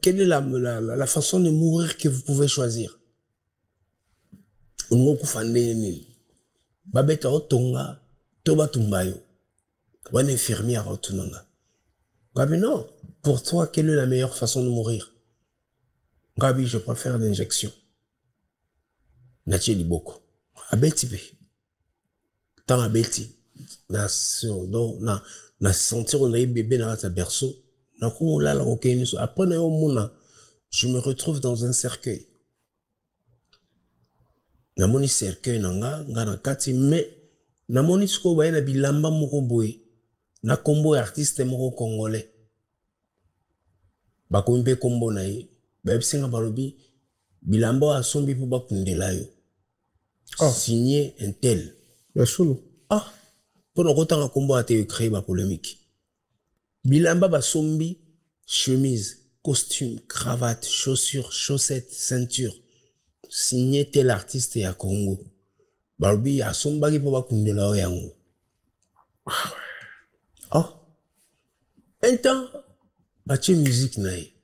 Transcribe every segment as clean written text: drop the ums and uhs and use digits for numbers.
Quelle est la façon de mourir que vous pouvez choisir? Babeta otonga, toba tumbayo. One infirmière otunanga. Gabi, non. Pour toi, quelle est la meilleure façon de mourir? Gabi, je préfère l'injection. Nachi liboko. Abeti be. Tant abeti. Na sentir on a eu bébé dans ta berceau. Après, je me retrouve dans un cercueil. Namoni cercueil nanga na kati mais namoni siko ba na bilamba moko boye na kombo artiste moko congolais ba ko mpe kombo na ye ba bisinga balobi bilamba asombi po bakundela yo signé un tel ya solo pour no kotanga kombo ate créer ba polémique bilamba basombi chemise costume cravate chaussures chaussettes ceinture signé tel artiste ya Congo. Balobi asombaki po bakundela o yango. Un temps, batie musique na ye.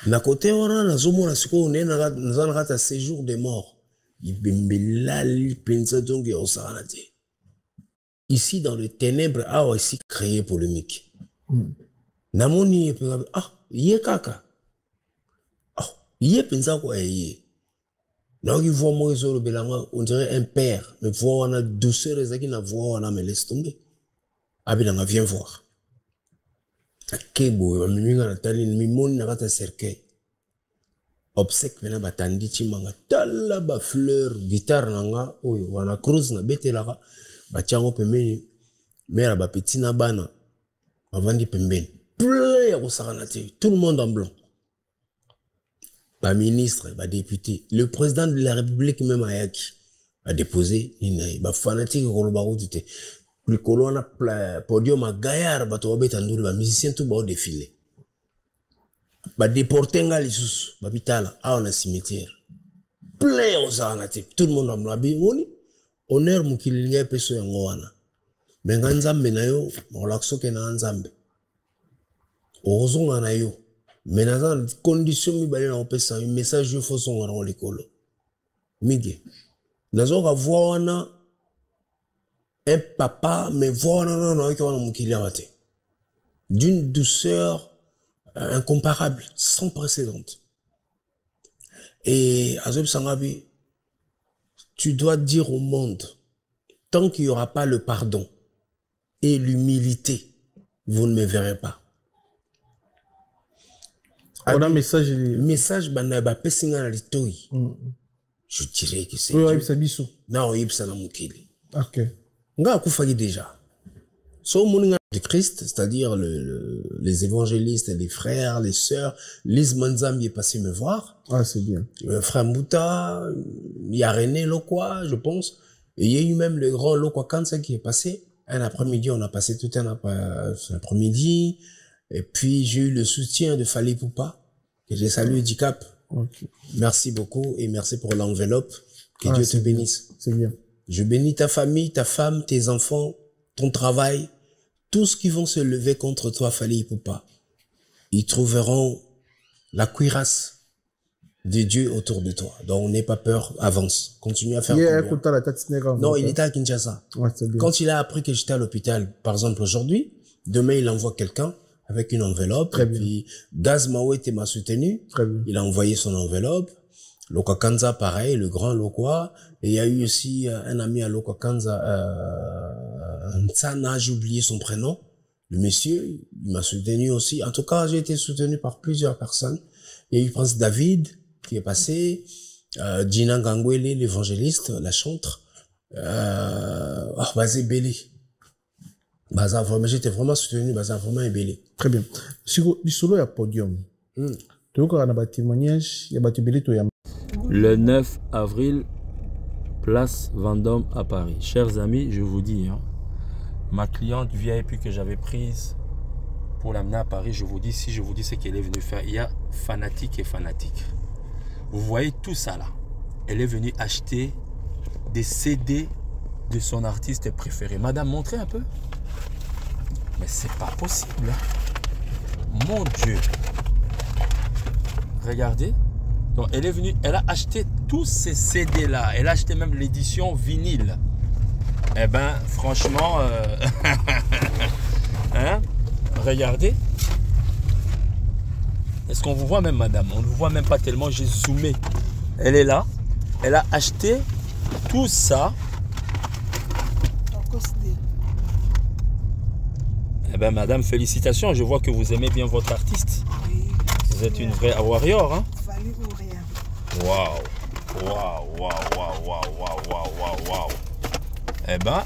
Na côté wana nazomona siko ne na kata séjour de mort. Ibembelali penza donc osana te. Ici dans les ténèbres ici créé polémique. Namoni ye kaka. Yé pensa quoi yé. Donc il voit moi sur le belanga, on dirait un père, mais voit on a douceur et ça qui n'a voix on a me laisse tomber. Abidanga viens voir. Kebo, minga na tali mimoni na kata cercueil. Obsèque mena batandi chimanga tala ba fleur guitare nanga oyo wana cruz na betelaka bachango pembeni mera ba petit na bana bavandi pembeni. Plein ya kosakana te, tout le monde en blanc. Ba ministre, ba député, le président de la République même Ayaki a déposé une ba fanatique ko ba route le colonne podium à gaillard ba to beta nduri ba musicien tout ba défilé ba déporter ngali sous ba bitala on a cimetière plein aux anati tout le monde a mlabi ngoni honneur mukilinga peso yango wana benga nzambe na yo molakso ke na nzambe ozonga na yo. Mais dans les conditions, il y a un message il faut son l'école. Miguel. Nous avons voir un papa, mais voir d'une douceur incomparable, sans précédent. Et Azeb Sangabi, tu dois dire au monde, tant qu'il n'y aura pas le pardon et l'humilité, vous ne me verrez pas. On a un message. Banaba Pessinga Litoi. Je dirais que c'est. Oui, c'est bisou. Non, il s'en a moukili. Ok. Nga Koufagi déjà. So, Mouninga de Christ, c'est-à-dire les évangélistes, les frères, les sœurs, Lise Manzam est passé me voir. Ah, c'est bien. Frère Mouta, il y a René Lokwa, je pense. Et il y a eu même le grand Lokwa Kansa qui est passé. Un après-midi, on a passé tout un après-midi. Et puis, j'ai eu le soutien de Fali Poupa, que j'ai salué du Cap. Okay. Merci beaucoup et merci pour l'enveloppe. Que Dieu te bénisse. C'est bien. Je bénis ta famille, ta femme, tes enfants, ton travail, tous qui vont se lever contre toi, Fali Poupa. Ils trouveront la cuirasse de Dieu autour de toi. Donc, n'aie pas peur, avance. Continue à faire Non, il était à Kinshasa. Ouais, quand il a appris que j'étais à l'hôpital, par exemple aujourd'hui, demain il envoie quelqu'un avec une enveloppe. Très et bien. Puis Gaz Mawete m'a soutenu. Très bien. Il a envoyé son enveloppe. Loka Kanza, pareil, le grand Lokwa. Et il y a eu aussi un ami à Loka Kanza, Ntsana, j'ai oublié son prénom. Le monsieur, il m'a soutenu aussi. En tout cas, j'ai été soutenu par plusieurs personnes. Il y a eu Prince David qui est passé, Dina Gangwele, l'évangéliste, la chantre, Bazé Belé. Baza, vraiment, j'étais vraiment soutenu, Baza, vraiment ébélé. Très bien. Sur le podium, tu vois, on a un témoignage, il y a un Le 9 avril, place Vendôme à Paris. Chers amis, je vous dis, ma cliente VIP que j'avais prise pour l'amener à Paris, je vous dis, si je vous dis ce qu'elle est venue faire, il y a fanatique et fanatique. Vous voyez tout ça là. Elle est venue acheter des CD de son artiste préféré. Madame, montrez un peu. Mais c'est pas possible. Mon Dieu. Regardez. Donc elle est venue, elle a acheté tous ces CD là. Elle a acheté même l'édition vinyle. Eh ben franchement, hein? Regardez. Est-ce qu'on vous voit même, madame? On ne vous voit même pas tellement, j'ai zoomé. Elle est là. Elle a acheté tout ça. Eh bien, madame, félicitations. Je vois que vous aimez bien votre artiste. Oui, vous êtes une vraie warrior, hein? Waouh. Waouh. Waouh, waouh, waouh, waouh, waouh, waouh, waouh. Eh bien,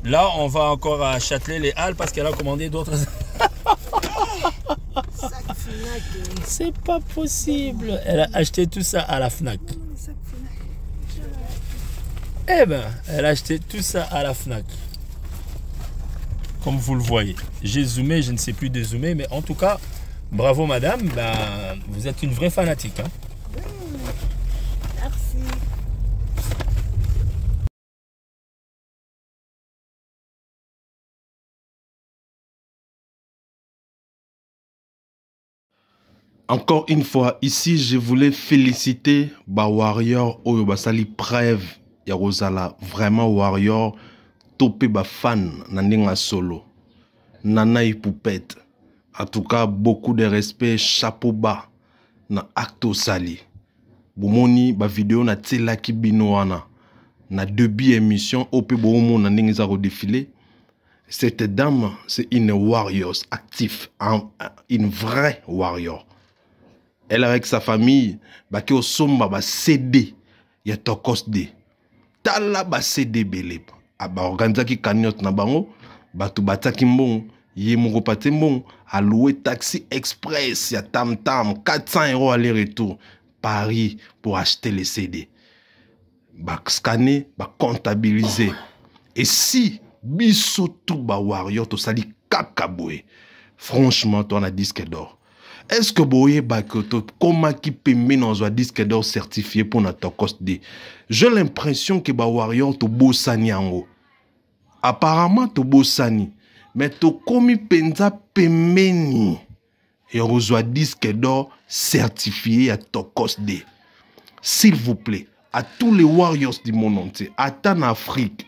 là, on va encore à Châtelet les Halles parce qu'elle a commandé d'autres. C'est pas possible. Elle a acheté tout ça à la Fnac. Eh bien, elle a acheté tout ça à la Fnac. Comme vous le voyez. J'ai zoomé, je ne sais plus dézoomer, mais en tout cas, bravo madame. Ben, vous êtes une vraie fanatique. Hein? Merci. Encore une fois, ici, je voulais féliciter ba warrior oyo basali preuve ya rozala vraiment warrior topé ba fan na solo. Nana Poupette. En tout cas, beaucoup de respect, chapeau bas na acto sali. Bomoni ba vidéo na tela ki bino wana na début émission ope bomo na ndenge za redéfilé. Cette dame, c'est une warrior active, une vraie warrior. Elle avec sa famille, baki au somba ba CD ya tokosde. Tala ba CD belé. Aba organiza ki cagnotte na bango, batu bataki mbongo, ye moko pate mbongo, a loué taxi express ya tam tam 400 € aller-retour Paris pour acheter les CD. Ba scanner, ba comptabiliser. Et si biso tout ba warrior to sali kakaboué. Franchement, toi on a disque d'or. Est-ce que boye bakoto comment qui peut mener un disque d'or certifié pour notre cost D? J'ai l'impression que ba warrior to bossani ango. Apparemment to bossani, mais to komi penza pemeni et reçoit disque d'or certifié à to cost D. S'il vous plaît, à tous les warriors du monde entier, à en Afrique,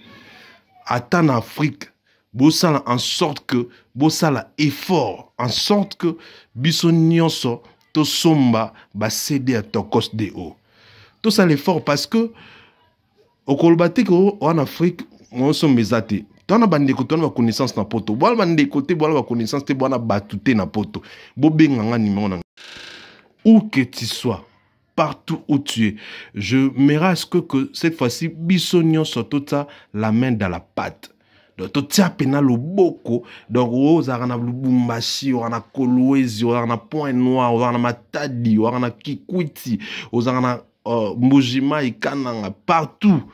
bossala en sorte que bossala effort en sorte que biso nyonso to somba ba céder à tokos de o. Tout ça l'effort parce que au kolbatik en Afrique on sont mesate. Tona bande ko tona connaissance na poto. Bola bande côté bola connaissance te bola batute na poto. Bo benga nga numéro na. Où que tu sois, partout où tu es, je me rasque que cette fois-ci biso nyonso to ça la main dans la pâte. Donc, tu as pénal au boko. Donc, on a Lubumbashi, on a Kolwezi, on a Point Noir, on a Matadi, on a Kikwiti, on a Mbujima et Kananga, partout.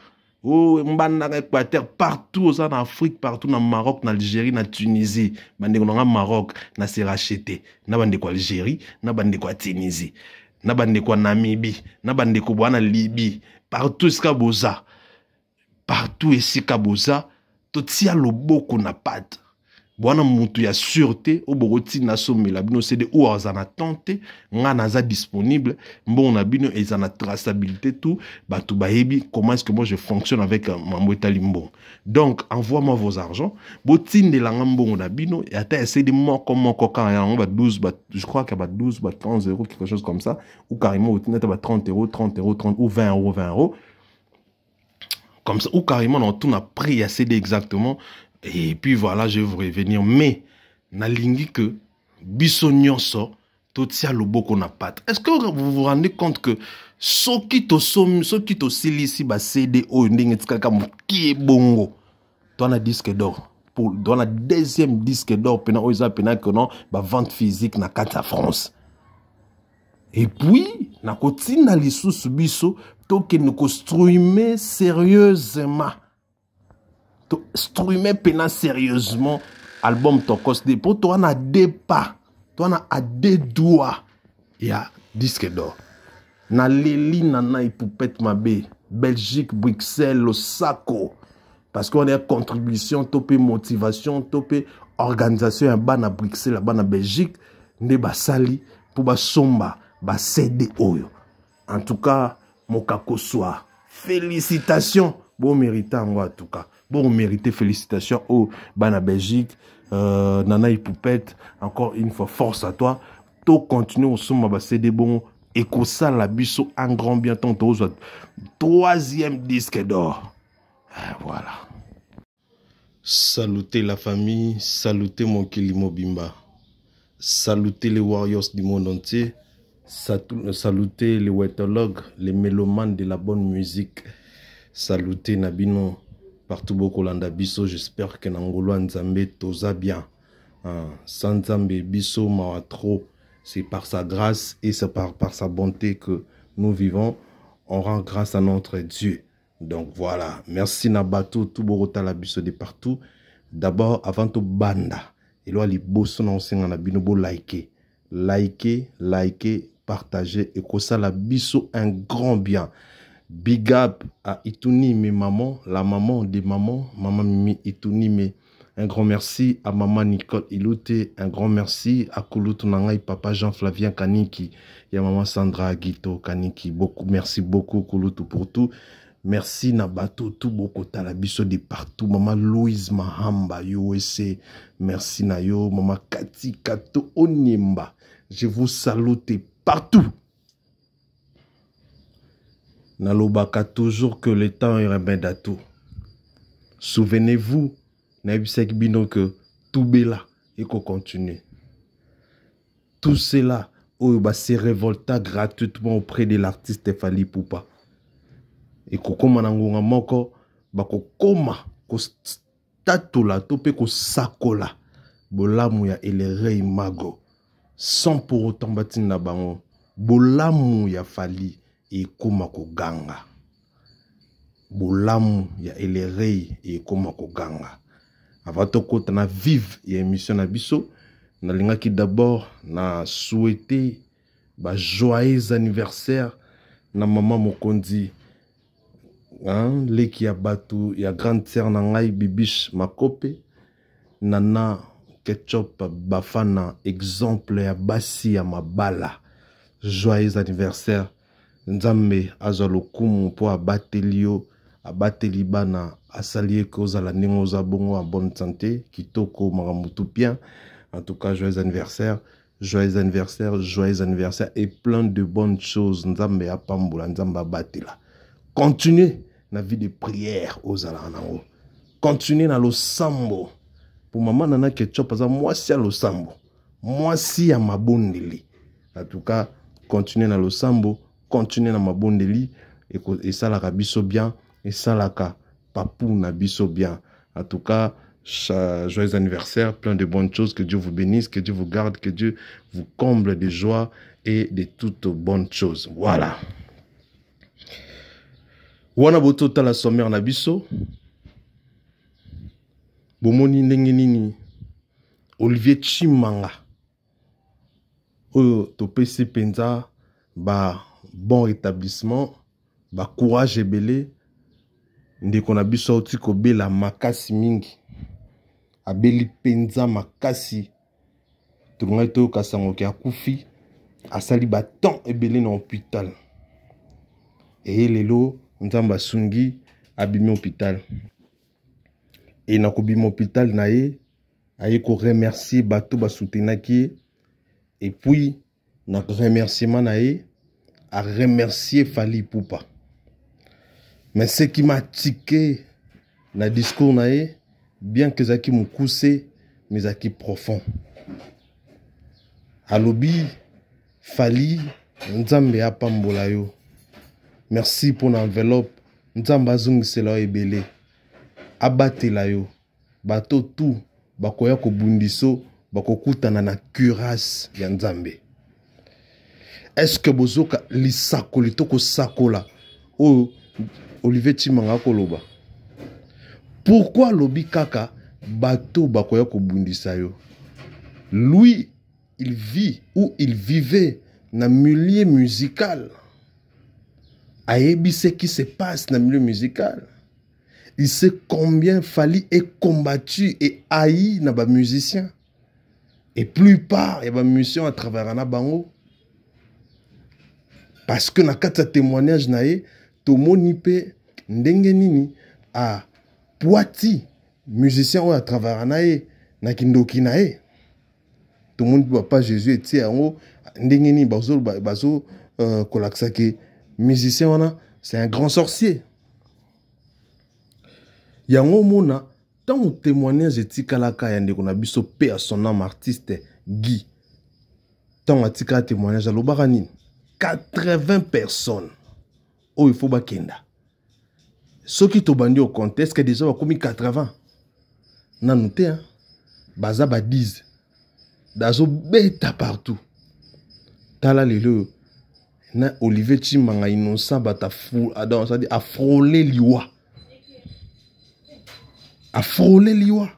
Oh, Mbanda Équateur, partout, en Afrique, partout, dans Maroc, dans Algérie, dans Tunisie. Bande ko Maroc, na se racheté. Na bande ko Algérie, na bande ko Tunisie. Na bande ko Namibie, na bande ko Boana Libye. Partout, ici Kaboza. Partout, ici Kaboza. Tia lo boko na pat. Bwana mutu ya sûreté o boroti na somela bino CD ou azana tante nga naza disponible bon na bino ezana traçabilité tout batu bayebi comment est-ce que moi je fonctionne avec Mamweta Limbon. Donc envoie-moi vos argents botinde la ngambongo na bino et ata essayer de moi comme quand on va 12 je crois qu'il y a 12 15 € quelque chose comme ça ou carrément botinde ta 30 €, 30 € 30 ou 20 €, 20 €. Comme ça, ou carrément, on tourne à prix à CD exactement. Et puis voilà, je vais vous revenir. Mais, na lingi que, bisonyonso, totia le boko na pat. Est-ce que vous vous rendez compte que, ceux qui to sili ici, ba CD, o, ndenge tika qui est bongo, dans la disque d'or. Dans la deuxième disque d'or, pena, o, isa, pena, que non, ba vente physique na kata France. Et puis, na koti na lisu subiso, que nous construisons sérieusement. Construisons pena sérieusement album Tokos de pour toi on a deux pas, toi on a deux doigts et à disque d'or. Na Leli Nana Poupette Mabé, Belgique, Bruxelles, Osako. Parce qu'on a contribution, topé motivation, topé organisation ya bana Bruxelles, bana Belgique, nde basali pour basomba ba CD oyo. En tout cas, mokako soa. Félicitations, bon mérité en tout cas. Bon mérité félicitations au bana Belgique, Nana Ipoupette, encore une fois force à toi. To continue au somba ba CD bon et que ça la biso un grand bien tantôt troisième disque d'or. Voilà. Salutez la famille, salutez mon Kilimo Bimba, salutez les Warriors du monde entier, salutez les wetologues, les mélomanes de la bonne musique, salutez Nabino partout beaucoup landa biso. J'espère que Nangolo Nzambe toza bien. Sans Nzambe biso mawa trop. C'est par sa grâce et c'est par sa bonté que nous vivons. On rend grâce à notre Dieu. Donc voilà, merci Nabato, tout borota la biso de partout. D'abord, avant tout banda, et là les boss sont en abinobo liker, partager et que ça la biso un grand bien. Big up à Ituni mes mamans, la maman des mamans, maman Mimi Ituni mais un grand merci à maman Nicole Iloute, un grand merci à Kouloutou Nangai, papa Jean-Flavien Kaniki, et à maman Sandra Aguito Kaniki. Beaucoup, merci beaucoup Kouloutou pour tout. Merci Nabato, tout beaucoup talabiso de partout. Maman Louise Mahamba, USA. Merci Nayo, maman Kati Kato Onyemba. Je vous salue partout. Nalobaka toujours que le temps est remet à tout. Souvenez-vous, Naibisek Bino que tout bela et qu'on continue. Tout cela, se révolta gratuitement auprès de l'artiste Fally Ipupa. Et kokoma nangonga moko bakokoma ko statula tope ko sakola bolamu ya Elerei Mago sans pour autant batina bango bolamu ya Fally e koma ko ganga bolamu ya Elerei e koma ko ganga avato kota na vive ya émission na biso na lingaki d'abord na souhaiter ba joyeux anniversaire na maman Mokondi. Leki ya batu ya grande sœur nangai Bibiche Makope Nana Ketchup Bafana exemple ya basi ya mabala. Joyeux anniversaire. Nzambe azalokumu po abatelio abateli bana asalié cause la ningoza bongo en bonne santé kitoko maramutu bien. En tout cas joyeux anniversaire. Joyeux anniversaire, joyeux anniversaire et plein de bonnes choses. Nzambe apambola nzamba batela. Continuez la vie de prière aux alanao. Continuez dans le sambo. Pour maman nana ketchup, moi si à le sambo. Moi si à ma bondeli. En tout cas, continuez dans le sambo. Continuez dans ma bondeli. Et ça la rabisso bien. Et ça la ka papou na bisso bien. En tout cas, joyeux anniversaire. Plein de bonnes choses. Que Dieu vous bénisse. Que Dieu vous garde. Que Dieu vous comble de joie et de toutes bonnes choses. Voilà. Wana boto tala sommaire na biso. Bomoni ndenge nini Olivier Chimanga. Oyo topesi penza ba bon rétablissement, ba courage ebele. Ndeko na biso oti ko bela makasi mingi. Abeli penza makasi. Tungai to kasango ki akufi. Asali ba temps ebele na hôpital. Et lelo Nzamba Sungi abimi hôpital. Et na kobimi hôpital na ye aye ko remercier bato ba soutenaki et puis na remerciement na ye a remercier Fally Ipupa. Mais ce qui m'a tiqué na discours na ye bien que zaki mukuse mais zaki profond. Alobi Fally Nzambe apambola yo. Merci pour l'enveloppe. Nzamba zungisela ebele. Abatela yo. Bato tout. Bakoya ko bundiso. Bakokutana na cuirasse ya Nzambe. Est-ce que bozoka lisako litoko sakola? Oh, Olivier Chimanga koloba. Pourquoi lobi kaka bato bakoya ko bundisa yo? Lui, il vit ou il vivait dans le milieu musical. Ayebi ce qui se passe dans le milieu musical. Il sait combien Fally est combattu et haï na ba musicien. Et plupart il y a ba musiciens à travers na bango. Parce que na kata témoignage nae to moni pe ndenge nini a Poiti musicien à travers nae na kindoki nae. Tout le monde ne voit pas Jésus et tiens en haut ndenge nini bazo kolaksa ke musicien wana c'est un grand sorcier. Yango mona tant au témoignage etikalaka ya ndeko na biso pe à son âme artiste Guy. Tant atika témoignage alobaka nini 80 personnes. Oh il faut bakenda. Ceux qui tobandi au contexte que déjà bakomi 80. Nanu te hein. Baza ba 10. Dazo beta partout. Tala lelo na Olivier Chimanga innocent bata fou adon ça dit a frôler liwa. A frôler liwa.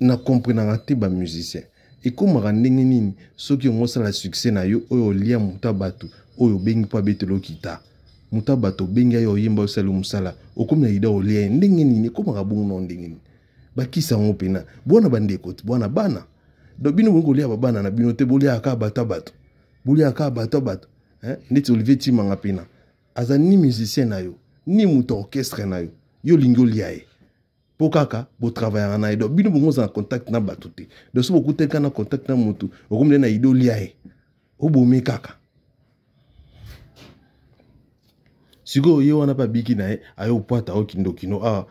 Na comprenant te ba musicien. Et comme randenge nini ceux qui ont la succès na yo oyo lia muta batu oyo bengi pa betelo kita. Muta bato bengi yo yemba osala musala. Okomna ida olia ndenge nini comme rabungu ndenge nini. Bakisa ngopena bona bandeko bona bana do bino bongo lia bana na bino te bolia aka bata bato bolia aka bata bato ndeti Olivier Chimanga pena aza ni musicien na yo ni muto orchestre na yo yo lingo lia e pokaka bo travailler na do bino bongo za contact na bato te do so beaucoup te kana contact na mutu okomle na ido lia e obomi kaka sigo yo wana pa biki na e ayo poata o kindokino a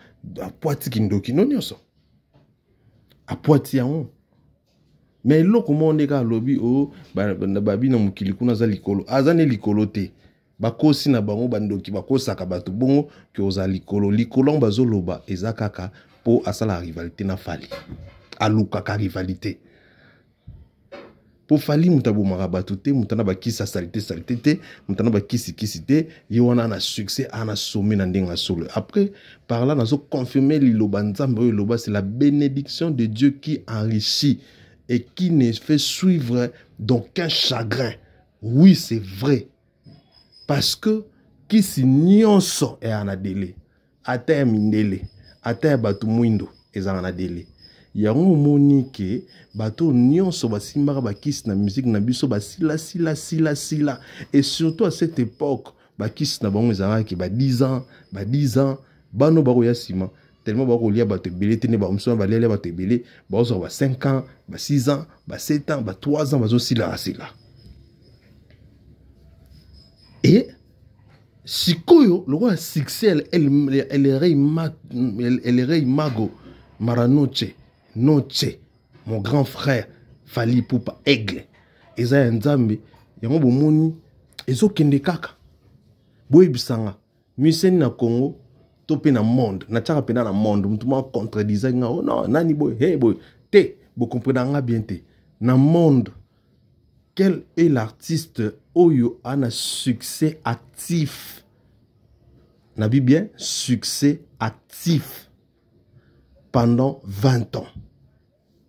poati kindokino nyoso a Poiti yango mais loko monde ka lobby o babi na mukili kuna za likolo azane likolo te bakosi na bango bandoki bakosaka bato bongo ke oza likolo likolo bazoloba ezakaka po asala rivalité na Fally aluka ka rivalité po Fally mutabo marabatu te mutana bakisa salité te mutana bakisi te yewana na succès ana sommet na ndenga solo après par là nazo confirmer liloba nzambe oyo loba c'est la bénédiction de Dieu qui enrichit et qui ne fait suivre d'aucun chagrin. Oui, c'est vrai. Parce que qui si nyonso e anadele ata mindele ata batu mwindo ezana dele yango monike bato nyonso basimbaka bakisi na musique na biso basila et surtout à cette époque bakisi na bango ezalaki ba 10 ans bano bako ya sima tellement bako lia bato ebele te ne ba mso ba lia bato ebele ba ozo ba 5 ans ba 6 ans ba 7 ans ba 3 ans bazo sila. Et sikoyo le roi succès elle rey mago maranoche noche mon grand frère Fally Ipupa aigle eza nzambe yango bomoni ezokende kaka boye bisanga miseni na Congo to pe na monde na tchaka pena na monde mutu ma contredisant nga oh non nani boy hey boy te bo comprendre nga bien te na monde quel est l'artiste oyo ana succès actif na bien succès actif pendant 20 ans.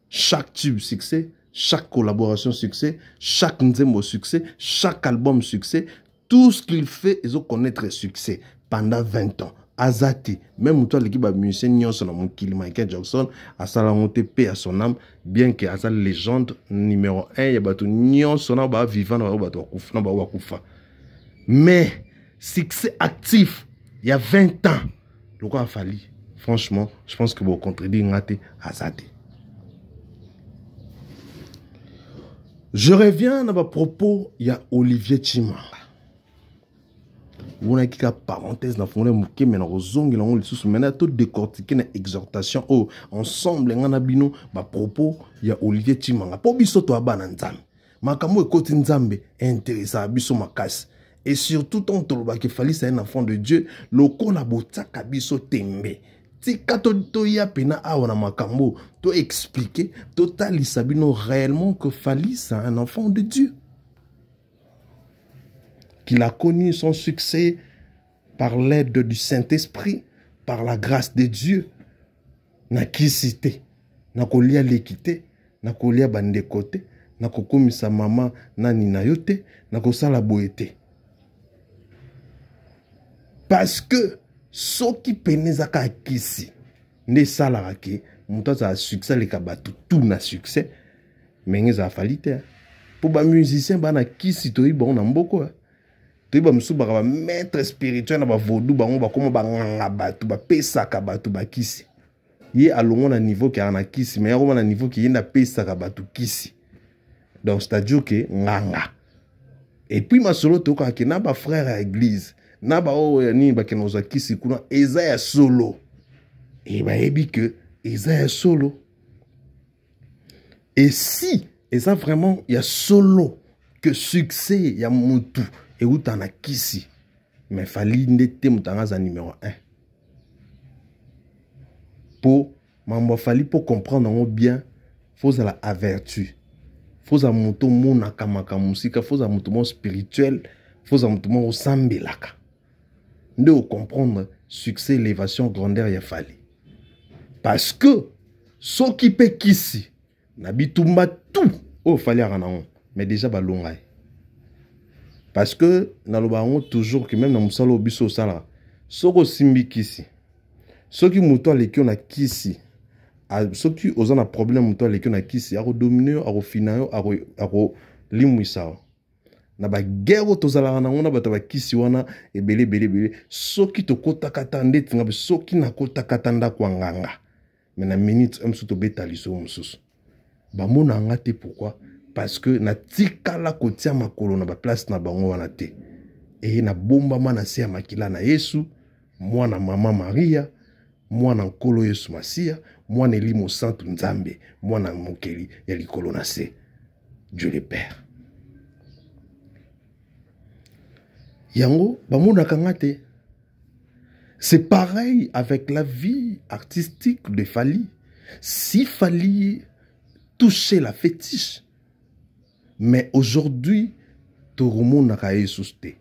Chaque tube succès, chaque collaboration succès, chaque nzembo succès, chaque album succès, tout ce qu'il fait, ils ont connaître succès pendant 20 ans. Azati, même toi l'équipe a musicien nyonso na mokili Michael Jackson, asala monte paix à son âme, bien que asala légende numéro 1, ya bato nyonso na ba vivant na bato wakufa na ba wakufa. Mais succès actif il y a 20 ans, le roi Fally. Franchement, je pense que vous contredire ngate azati. Je reviens à ma propos, il y a Olivier Chimanga. Vous avez une parenthèse dans le fond, mais maintenant tout décortiquer une exhortation. Oh, ensemble, on a bino, ma propos, il y a Olivier Chimanga. Pour biso to abana nzambe. Makamo ekoti nzambe intéressant biso makasi. Et surtout, tant que Fally c'est un enfant de Dieu, le kolabota kabiso tembe. Si kato ya pena awana makambo, to expliquer, total sabino réellement que Fally c'est un enfant de Dieu. Qu'il a connu son succès par l'aide du Saint-Esprit, par la grâce de Dieu. Na kisite, na kolia l'équité, na kolia bandekote, na kokomisa mama na nina yote, na kosala boete. Parce que ceux qui penezaka kisi ne salara ke muta za succès le kabatu tout na succès mais za falite pour ba musicien ba na kisi to ibon na mboko to ba musu ba maître spirituel na ba vodou ba on ba comme ba nganga batu ba pesaka batu ba kisi ye alongo na niveau ki ana kisi mais ya na niveau ki yenda pesaka batu kisi donc c'est-à-dire que nganga et puis ma solo to ka ke na ba frère à église na ba o ni ba kenoza kisi kuna eza ya solo et ba ebi que eza ya solo et si eza vraiment ya solo que succès ya mutu et utana kisi mais fali ndete mutanga za numéro 1 pour mambo fali pour comprendre bien faut la avertu faut za mutu mona kamaka musika faut za mutu mon spirituel faut za mutu mon sambelaka de comprendre succès, élévation, grandeur, il a fallu. Parce que ceux qui paient ici, n'habitumba tout au fallait ranaon, mais déjà balongaï. Parce que dans le baron toujours que même dans musalo obiso sala, ceux qui simbi ici, ceux qui mouton les qui on a ici, ceux qui osent un problème mouton les qui on a ici, aro dominer, aro finayo, aro limwisao. Na ba guerre tozala na ngona bato ba kisi wana ebele soki to kota katande tinga soki na kota katanda kwa nganga mais na minute msuto betaliso msusu ba mona ngate pourquoi parce que na tika la kotia makolo na ba place na bango wana te et na bomba mana se ya makila na Yesu mwana mama Maria mwana nkolo Yesu Masia mwana elimo santu nzambe mwana mokeli ya likolo na se Dieu le Père. Yango, bamona kangate. C'est pareil avec la vie artistique de Fally. Si Fally touchait la fétiche, mais aujourd'hui, tout le monde a été.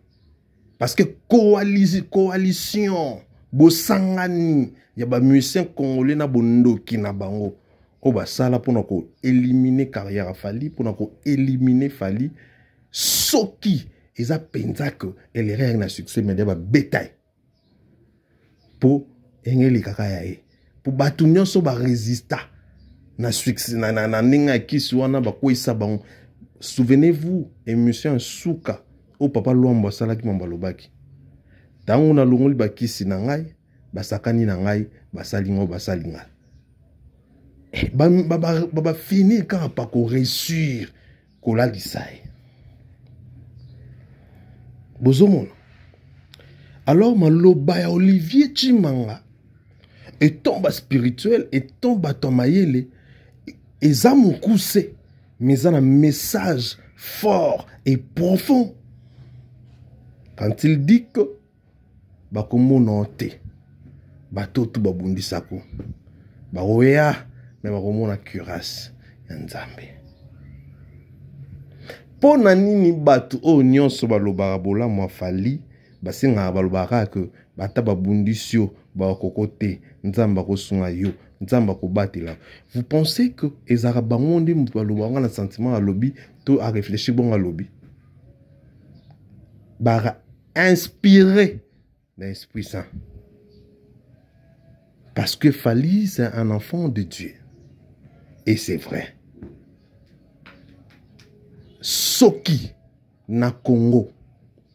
Parce que coalition, bosangani, y a ba musicien congolais na bondo ki na bango. O ba sala pour éliminer carrière à Fally, pour éliminer Fally. Soki ils ont pensé que elle est un succès, mais elle bétail. Pour engeli kakayae. Pour batunyo so ba résister. Na succès na ninga kiswana ba koisa ba. Souvenez-vous émission Souka au papa Luamba salaki mambalobaki. Tango na longoli ba kisi na ngai, ba sakani na ngai, ba salingo ba salinga. Ba fini quand pas ko réussir ko la lisai. Bozomona. Alors maloba ya Olivier Chimanga et tomba spirituel et tomba tomayele et ça mon coussé mais ça un message fort et profond quand il dit que bakomona te batoto babundisako baoya mais bakomona cuirasse ya Nzambe. Pona nini batu o nyonso balobaka bolamu Fally basinga balobaka que bata babundisio bakokote Nzamba kosunga yo Nzamba kobatela. Vous pensez que ezara bango ndi mutu balobaka na sentiment à lobby to a réfléchir bon à lobby bara inspiré l'Esprit Saint. Parce que Fally c'est un enfant de Dieu et c'est vrai. Soki na Congo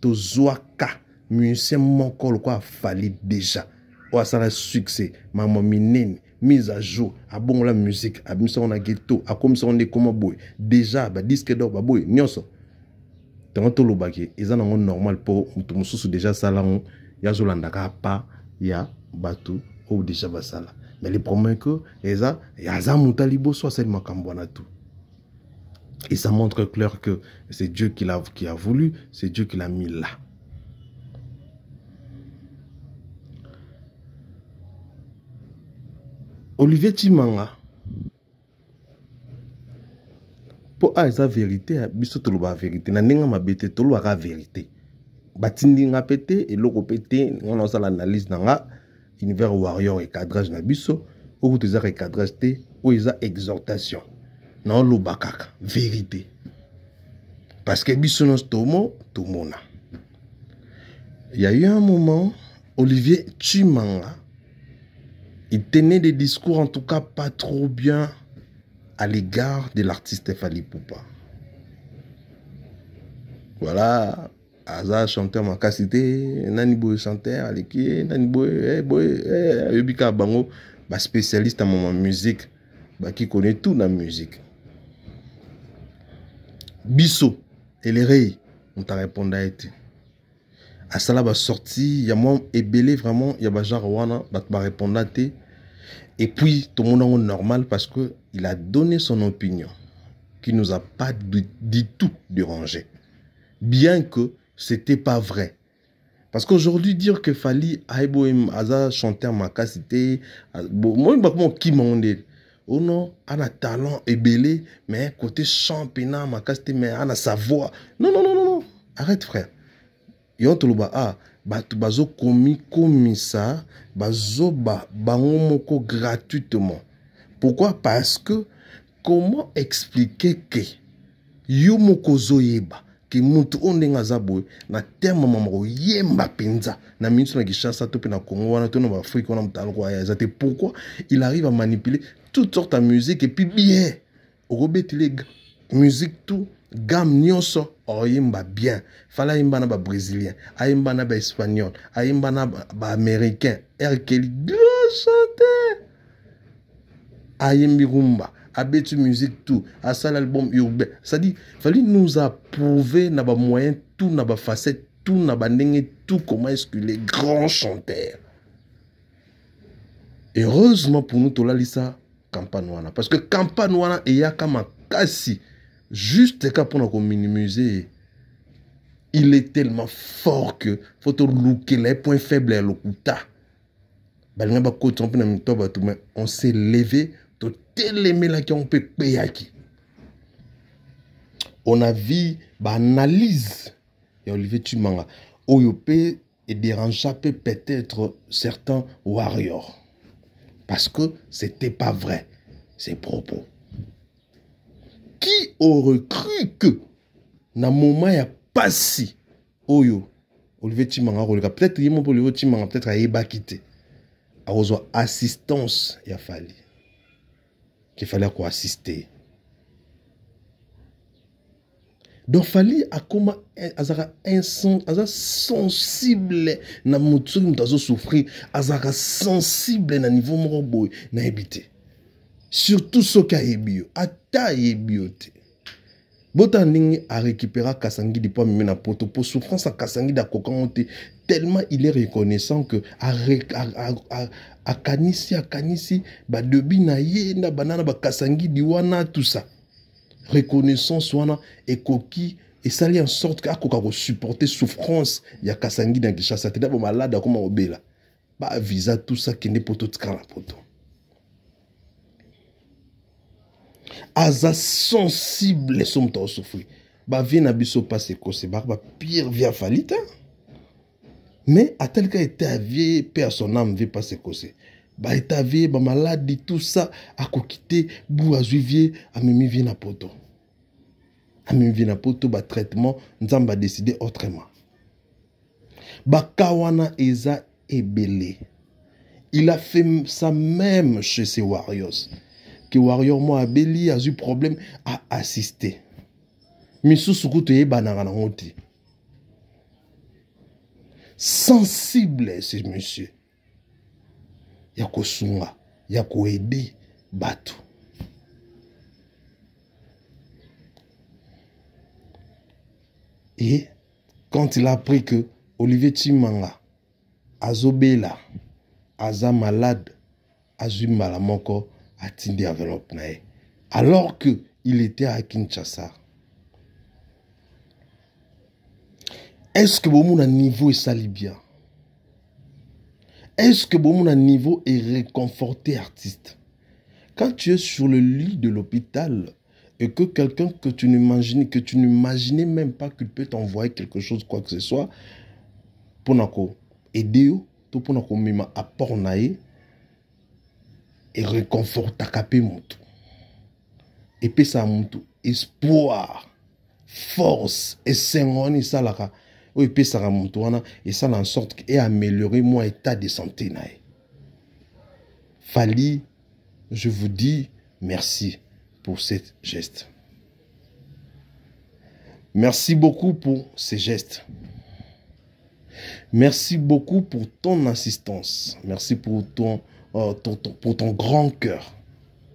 tozwaka musicien moko quoi Fally déjà ou ça a succès maman minene mise à jour a bon la musique a mis on a ghetto a comme ça on est comme boy déjà ba disque d'or ba boy nyonso tanto lo baki ezana ngo normal pour mutu mususu déjà salango ya zolandaka pa ya batu ou déjà basala mais le problème que eza ya za mutalibo soit c'est makambo na tout. Et ça montre clair que c'est Dieu qui a voulu, c'est Dieu qui l'a mis là. Olivier Chimanga, pour la vérité, biso tolo ba vérité, na ninga mabete tolo ba vérité. Batindi nga pété et loko pété, on a l'analyse nanga univers warrior et cadrage na biso, ou tu as cadrage té, ou isa exhortation. Non lo bakaka vérité parce que bisonos tomo tomona. Il y a eu un moment Olivier Chimanga, il tenait des discours en tout cas pas trop bien à l'égard de l'artiste Fally Ipupa. Voilà, Aza chanteur makasité, nani boy chanteur, aleki, nani boy, yobika bango, ba spécialiste en musique, bah qui connaît tout dans la musique. Bisso, et les rey, on t'a répondu à été. À ça là, bah sorti, il y a moi ébélé vraiment, il y a bah genre wana, bah répondre à été. Et puis, tout le monde est normal parce que il a donné son opinion, qui nous a pas dit tout dérangé. Bien que c'était pas vrai. Parce qu'aujourd'hui, dire que Fally Aiboim Aza chanteur makasité, moi, qui m'a dit, oh non, on a talent ébélé, mais côté championnat makasité, mais on a sa voix. Non, non, non, non, non. Arrête, frère. Yon toloba, ah, bazo komi ça, bazo bango moko gratuitement. Pourquoi? Parce que, comment expliquer que yo moko zoyeba, que mutu ondenga zaboy, na terme mamaro yemba penza, na minute na Kinshasa, tope na Congo, na tono Afrique, on a mtalo kwa ya zate. Pourquoi il arrive à manipuler toutes sortes de musique et puis bien, robetile musique tout, gamme nyonso, oyemba bien. Fala yemba na ba brésilien, ayemba na ba espagnol, ayemba na ba américain, Erkeli, grand chanteur, ayembi rumba. Abetu musique tout, à ça l'album urbain. Ça dit, Fally nous a prouvé na ba moyen tout, na ba facette tout, na ba ndenge tout, comment est-ce que les grands chanteurs. Et heureusement pour nous, tola lisa campagne wana, parce que campagne wana et ya kama kasi juste ka pour nous minimiser. Il est tellement fort que faut te looker les points faibles à l'okuta. Balinga ba ko tromper na mito ba tout, mais on s'est levé. On a vu l'analyse de Olivier Chimanga. Oyopé et dérangeait peut-être certains warriors. Parce que c'était pas vrai, ces propos. Qui aurait cru que, dans le moment, il n'y a pas si, Oyo, Olivier Chimanga, peut-être qu'il y a Olivier Chimanga, peut-être qu'il y a quitté. À avoir assistance, il a fallu. Qu'il fallait quoi assister. Donc Fally a comment azara sensible na mutu mutazo souffrir, azara sensible na niveau moroboy na ebité. Surtout ce qui a ebio, ata ebio te. Bota ningi a récupérer Kasangi di pas même na poto pour souffrance à Kasangi da kokangote tellement il est reconnaissant que a kanisi ba debi na ye na banana ba Kasangi di wana tout ça. Reconnaissance wana et koki et ça en sorte que akoka ko supporter souffrance ya Kasangi na Kinshasa te ba malade comme obela. Ba visa tout ça qui n'est poto tkala poto. Aza sensible som ta souffrir. Ba vie na biso passe ko se ba pire via falita. Mais à tel cas était avié père son âme veut passer ko se. Ba était vie ba maladie tout ça a ko quitter bou a juvier a mimi vie na poto. A mimi vie na poto ba traitement nzamba décider autrement. Ba kawana eza ebele. Il a fait ça même chez ses warriors. Que warrior moi abeli a eu problème à assister. Misu sukuto ye bananga na ngoti. Sensible ce monsieur. Yako sunga, yako aider batu. Et quand il a appris que Olivier Chimanga azobela aza malade, azu malamoko atindi enveloppe nae. Alors que il était à Kinshasa. Est-ce que bon mon niveau est sali bien? Est-ce que bon mon niveau est réconforté artiste? Quand tu es sur le lit de l'hôpital et que quelqu'un que tu n'imaginais même pas qu'il peut t'envoyer quelque chose, quoi que ce soit, pour aider, pour mima apport nae, et réconforte à capé mutu. Et puis ça mutu espoir, force et sengoni salaka. oyo epesaka moto wana esala en sorte que améliorer mon état de santé na ye. Fally, je vous dis merci pour ce geste. Merci beaucoup pour ces gestes. Merci beaucoup pour ton assistance. Merci pour ton grand cœur,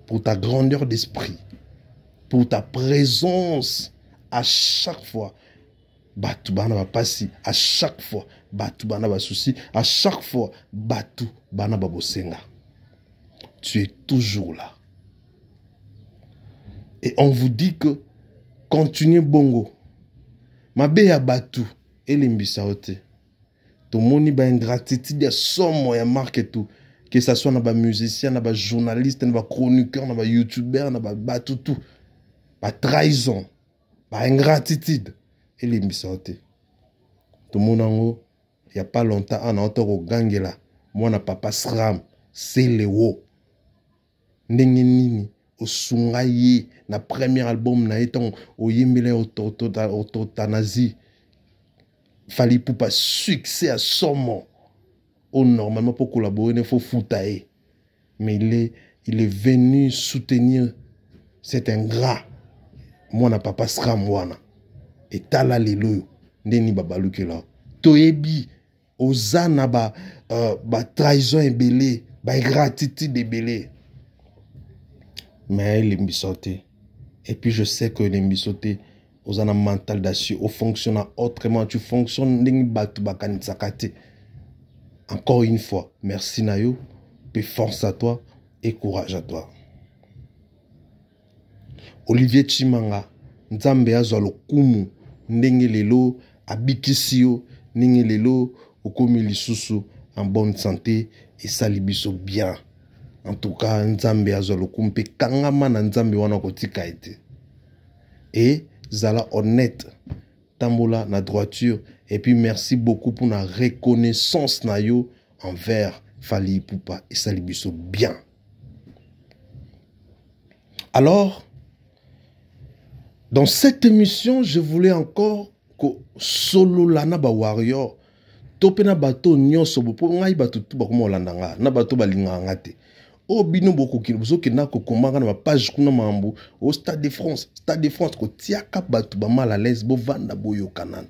pour ta grandeur d'esprit, pour ta présence à chaque fois. Batu bana ba pasi, à chaque fois. Batu bana ba souci, à chaque fois. Batu bana ba bosenga. Tu es toujours là. Et on vous dit que continuez bongo. Mabe ya batu elimbisa ote. To moni ba ingratitude ya somo ya marque et tout. Que ça soit na ba musicien, na ba journaliste, na ba chroniqueur, na ba youtubeur, na ba batu tout. Ba trahison, ba ingratitude elimbisa ote. To monango il y a pas longtemps on a entendu gangela. Moi na papa Sram, c'est le wo. Ndenge nini osunga ye na premier album na eton oyembele autotanazi. Fally Ipupa succès à somo. Oh, normalement pour collaborer il faut foutailler. Mais il est venu soutenir cet ingrat. Moi na papa Sram wana. Et tala lelo ndeni babaluke la. Toyebi ozana ba trahison ebele, ba ingratitude ebele. Mais les missotés. Et puis je sais que les missotés, aux en mental d'acier, au fonctionne autrement. Tu fonctionnes encore une fois, merci Nayo, puis force à toi et courage à toi. Olivier Chimanga, Nzambe azolo kumu, ndenge lelo, abikisio, ndenge lelo, okomi lisusu, en bonne santé et salibiso bien. En tout cas, Nzambe azolo kumpe kangama na Nzambe wana kotika ete. Et zala honnête, tambola na droiture. Et puis merci beaucoup pour la reconnaissance na yo envers Fally Ipupa et salibiso bien. Alors, dans cette émission, je voulais encore que solo lana ba warrior topena bato nyonso bo ngai bato tu ba ko molandanga na bato balinga ngate. O bino boko ki bozo ke na ko komanga na page kuna mambo au Stade de France ko tiaka bato ba mal à l'aise bo vanda boyo kanan.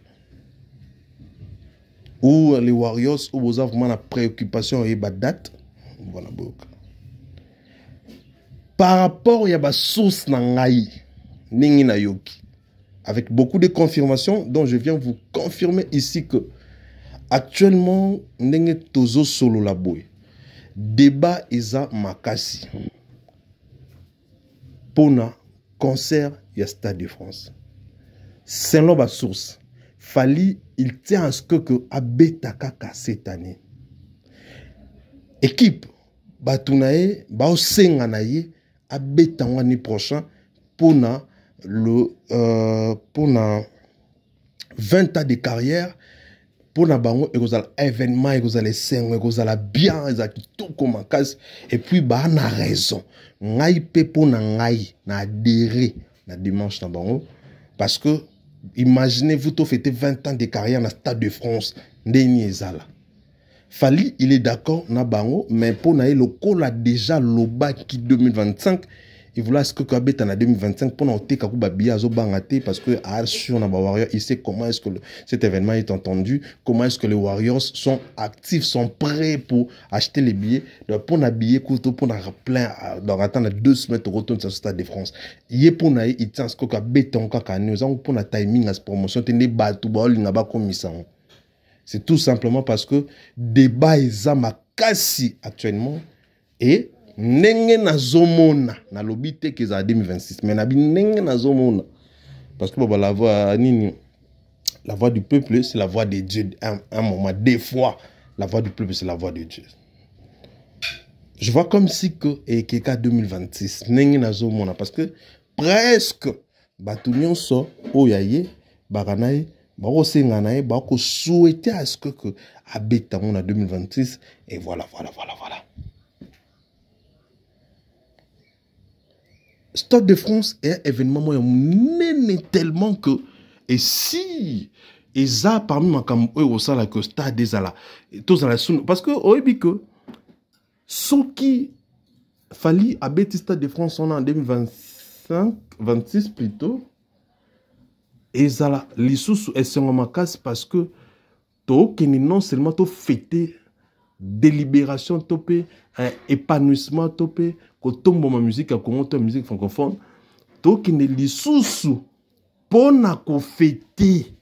Ou les Warriors ou boza vraiment la préoccupation et ba date voilà boka. Par rapport ya ba source na ngai ningi na yoki avec beaucoup de confirmations dont je viens vous confirmer ici que actuellement ndenge tozo solo la boy. Débat isa makasi. Pona concert ya Stade de France. Selon ma source, Fally il tient à ce que abeta kaka cette année. Équipe batunae ba osenga na ye abeta l'année prochain pona le pona 20 ans de carrière. Pour na bango ekozala événement ekozala sengo ekozala bien ezaki tout comme case et puis ba na raison ngai pe pona ngai na adhérer na dimanche na bango parce que imaginez-vous to fêter 20 ans de carrière na Stade de France ndeni ezala. Fally il est d'accord na bango mais pona le kola déjà loba qui 2025 il voulait ce que Kabet en 2025 pour noter Kakuba Biazo Bangate parce que sur na Warriors il sait comment est-ce que cet événement est entendu, comment est-ce que les Warriors sont actifs, sont prêts pour acheter les billets, donc pour n'habiller couteau pour n'avoir plein dans attendre 2 semaines au retour de ce Stade de France. Il pour na il tient ce que Kabet en kaka nous avons pour la timing à cette promotion tenez batu ba linga ba commission. C'est tout simplement parce que débat ezama kasi actuellement et nenge na zomona na lobite que za 2026 mais na bi nenge na zomona parce que la voix nini la voix du peuple c'est la voix de Dieu un moment des fois la voix du peuple c'est la voix de Dieu. Je vois comme si que et keka 2026 nenge na zomona parce que presque batu nyonso oyaye bakanaye bako senga naye bako souhaiter à ce que abeta on a 2026 et voilà. Stade de France est un événement moyen tellement que et si Et ça, parmi ma cam, au sein la que stade des ala, tous à la soun, parce que, au début que, ce qui fallait à Bétis Stade de France, on est en 2025, 26 plutôt, et ça là, les sous, elles sont en ma casse parce que, non seulement to fêter délibération topé épanouissement topé ko tombo ma musique à Congo to musique francophone to ki ne lisusu pona ko fêter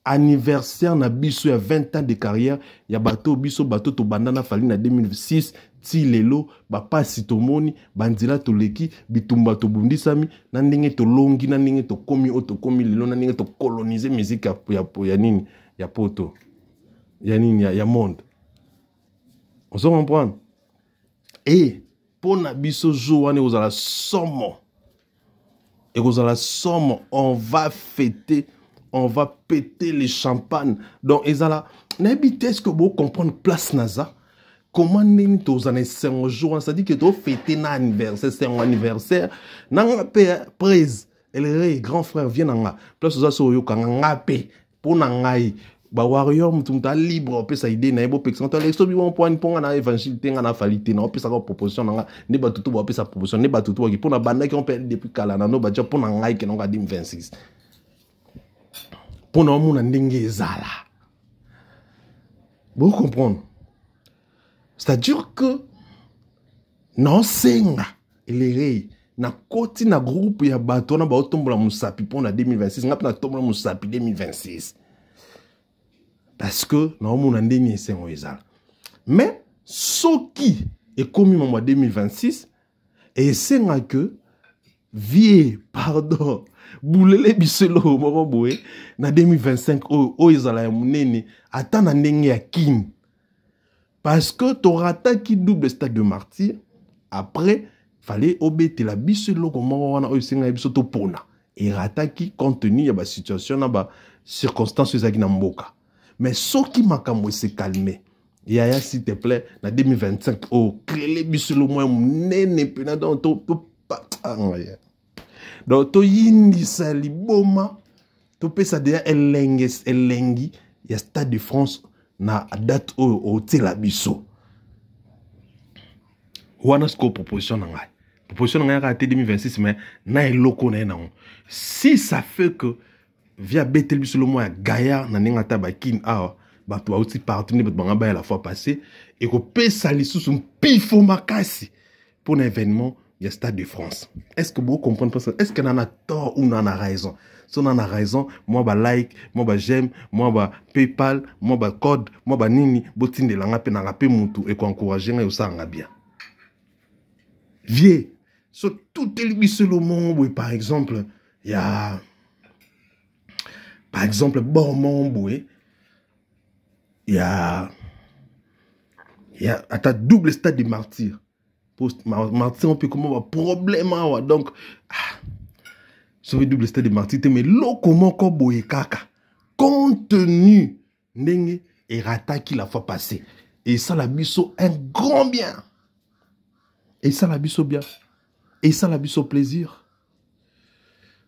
anniversaire na biso ya 20 ans de carrière ya bato biso bato to bandana fali na 2006 ti lelo ba pasi to moni bandila to leki bitumba to bundisami na ndenge to longi na ndenge to komi o to komi lelo na ndenge to coloniser musique ya nini ya poto ya nini ya monde. On se comprend. Et pour na biso jour ane ozala somo. Et ozala somo, on va fêter, on va péter les champagnes. Donc ezala na est-ce que vous comprendre place naza comment nini tozana c'est un jour, ça dit que to fêter na anniversaire, c'est un anniversaire na paix prise. Et grand frère vient nga place oza so yo kanga paix pour na ngai ba warrior mutumta libre pe sa idée na ebo pexanto l'exto bi won point ponga na évangile tenga na falité na pe sa proposition na ne ba tutu ba pe sa proposition ne ba tutu ki pour na banda qui on perd depuis kala na no ba pour na ngai ke no ga dim 26 pour na mu na ndenge ezala vous comprendre c'est-à-dire que non senga elere na koti na groupe ya bato na ba otombola musapi pour na 2026 ngap na tombola musapi 2026 parce que non mon andeni c'est un ezala mais ce qui est commis en mois 2026 et c'est que vie pardon boulele biselo moko boye na 2025 o ezala ya munene ata na ndenge ya kin parce que torata qui double stade de martyr après fallait obéter la biselo comme wana o senga biso to pona et rataki compte tenu ya ba situation na ba circonstances ezaki na mboka. Mais ce qui m'a s'est calmé, Yaya, s'il te plaît, en 2025, oh, créez bisolo moi, nene, pena, donc, donc, to yindi sali, boma, to pe sa déjà, elengi, il y a Stade de France, na date au tela biso. Wana sko proposition na ngai. Proposition na ngai raté 2026, mais na eloko na non. Si ça fait que via Betel bisolo moi Gaïa na ninga tabakin a ba to aussi partenaire bet banga ba la fois passée et ko pesa lisusu pifo makasi pour un événement il y a Stade de France. Est-ce que vous comprenez ça? Est-ce que nana tort ou nana raison? Si on a raison, moi ba like, moi ba j'aime, moi ba PayPal, moi ba code, moi ba nini botine la ngape na ngape mutu et ko encourager nga yo ça nga bien. Vieux, sur tout les bisolo monde par exemple, il y a par exemple, il y a à ta double stade de martyr. Martyr, on peut comment problème. Donc, sur le double stade de martyr, mais l'eau comment boye kaka. Compte tenu n'enge et rata qui la fois passée. Et ça la biso un grand bien. Et ça la biso bien. Et ça la biso plaisir.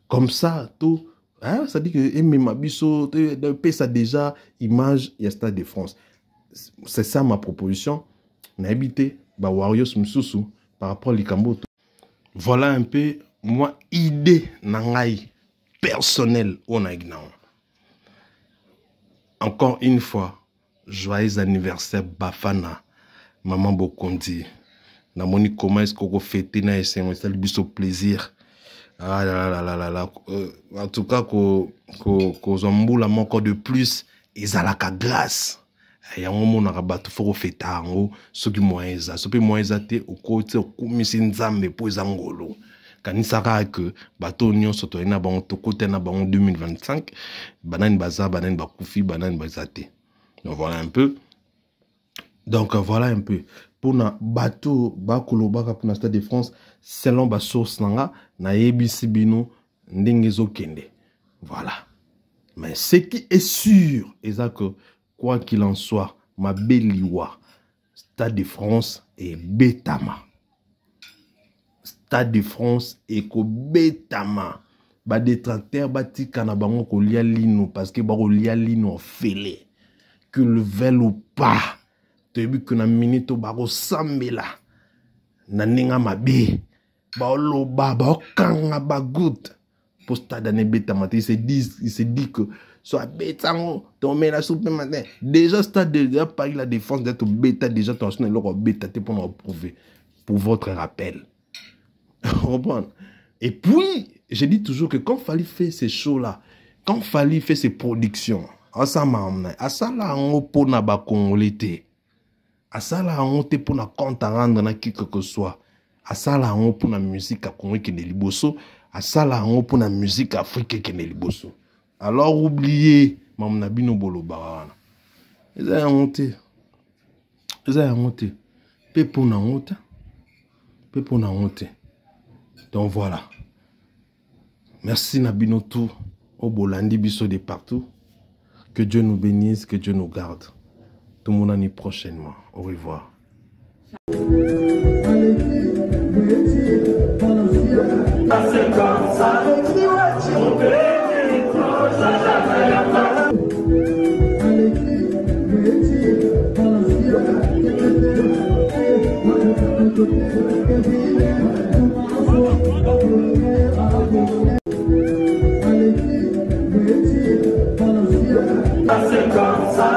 Comme ça, tout. Hein? Ça dit que ma biso ça déjà image il y a Stade de France. C'est ça ma proposition. N'habiter ba Warriors Msusu par rapport à l'Ikamboto. Voilà un peu moi idée nangai personnelle on a encore une fois joyeux anniversaire Bafana maman Bokondi. Na moni comment est-ce qu'on fêter na c'est un biso plaisir. Ah là. En tout cas, qu'on zambula encore de plus, ils ont la grâce. Il y a un moment où on a battu pour faire tango, ce qui moins ça, ce qui moins ça, au côté au commissaire nzambe pour zangolo. Quand il s'arrête que bateau union surtout na bon to côté na bon 2025, banane bazar, banane bakoufi, banane bazate. Donc voilà un peu. Pour na bateau bakolo baka pour na Stade de France selon ba source nanga na yebisi bino ndenge zo kende. Voilà. Mais ce qui est sûr est que quoi qu'il en soit, ma beliwa Stade de France est bétama. Stade de France est ko bétama. ba détracteur batika na bango ko lia lino parce que ba ko lia lino félé que le veulent ou pas te bi que na minute ba ko sambela na ninga mabe ba loba ba kanga ba good pour stade ne beta matin il se dit que soit bêta ton met la soupe matin déjà stade déjà par la défense d'être bêta déjà ton sonne leur bêta pour nous prouver pour votre rappel. Et puis je dis toujours que quand fallait faire ces shows là, quand fallait faire ces productions, à ça là on pour na ba congolais, à ça là on te pour na compte à rendre na qui que soit, à ça là on pour na musique à Congo qui ne liboso, à ça là on pour na musique africaine qui ne liboso. Alors oubliez mam na bino bolo barana. Ils ont honte. Ils ont honte. Pepo na honte. Pepo na honte. Donc voilà. Merci Nabino tout au Bolandi biso de partout. Que Dieu nous bénisse, que Dieu nous garde. Tout mon année prochainement. Au revoir. C'est comme ça.